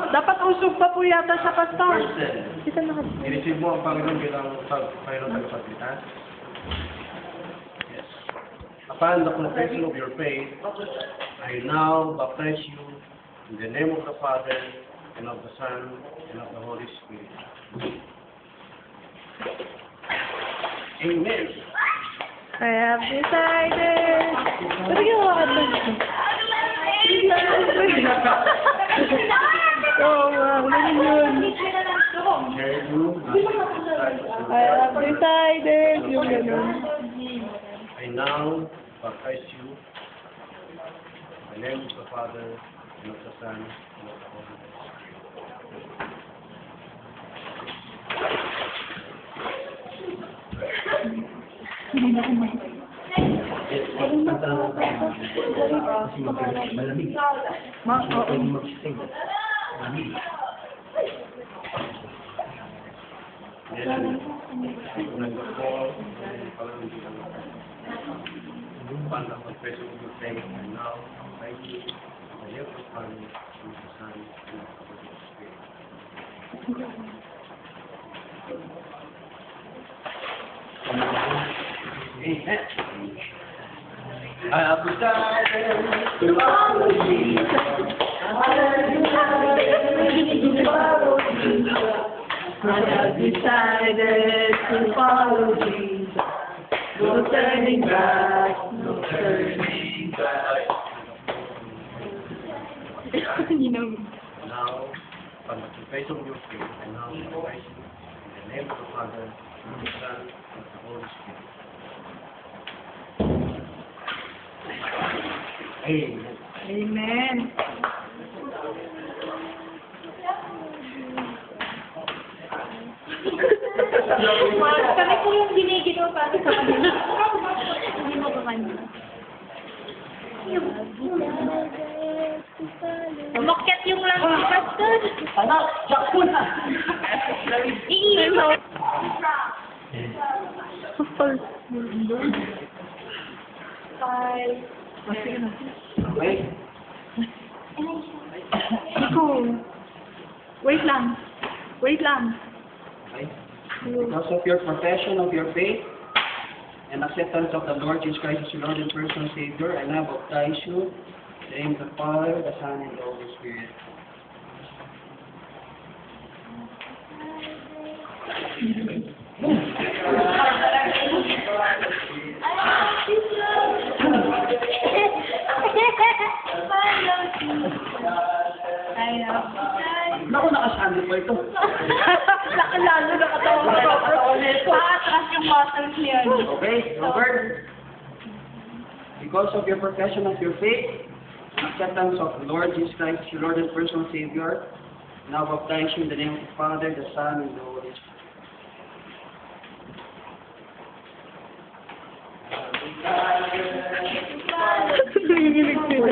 Dapat usog pa po yata sa pastor. Person. Kita na kasi. I-receive mo ang Panginoon bilang Panginoon tagapagligtas. Yes. Upon the confession of your faith, I now baptize you in the name of the Father, and of the Son, and of the Holy Spirit. Amen. I have decided. Ano ginawa ka doon? Oo, ganun yun. I have decided. Yung ganun. I now baptize you in the name of the Father, and of the Son, and of the Holy Spirit. Malamig. Pwede mag-sing. Malamig. Upon the confession of your faith, and now thank you for the gift of Father, and of the Son, and of the Holy Spirit. Amen. I have decided to follow Jesus. I have decided to follow Jesus. No turning back, no turning back. Now, upon the confession of your faith, and now baptize you in the name of the Father, and of the Son, and of the Holy Spirit. Amen. Amen. Kami po yung giniginaw para sa kanila. Hindi mo ba kanila? Umakyat yung lang si Pastor. Anak, jakpo na! Iiwan mo. Five. Okay? Iko. Wait lang. Wait lang. Okay? Because of your profession of your faith and acceptance of the Lord Jesus Christ as your Lord and personal Savior, I now baptize you in the name of the Father, the Son, and the Holy Spirit. Naku, nakasando pa ito. Lalo nakatawa ka. Paatras yung muscles niya. Okay, Robert? Because of your profession of your faith, acceptance of the Lord Jesus Christ, your Lord and personal Savior, now baptize you in the name of the Father, the Son, and the Holy Spirit. Nanginginig sila.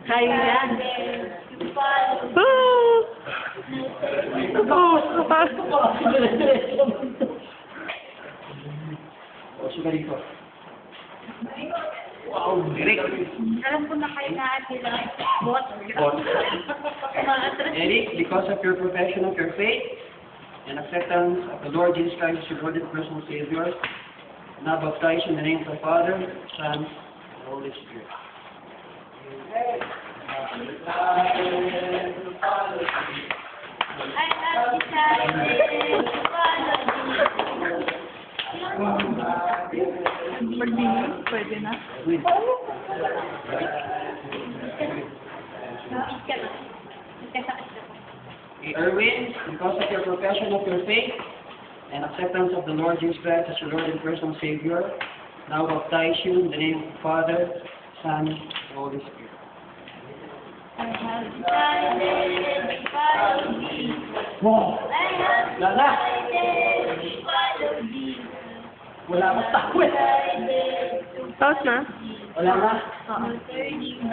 Kaya yan. O, siya dito. Wow, Eric. Alam ko na kayo na sila. Bot. Eric, because of your profession of your faith and acceptance of the Lord Jesus Christ, your Lord and personal Savior, now baptize you in the name of the Father, Son, and Holy Spirit. I have decided to follow Magbigay, pwede na. Erwin, because of your profession of your faith and acceptance of the Lord Jesus Christ as your Lord and personal Savior, now baptize you in the name of the Father, Son, and Holy Spirit. I have decided to follow Jesus. Wow! I have Lala! decided to follow Jesus. Wala akong takwit! Decided to Tapos na? Wala na. follow Jesus.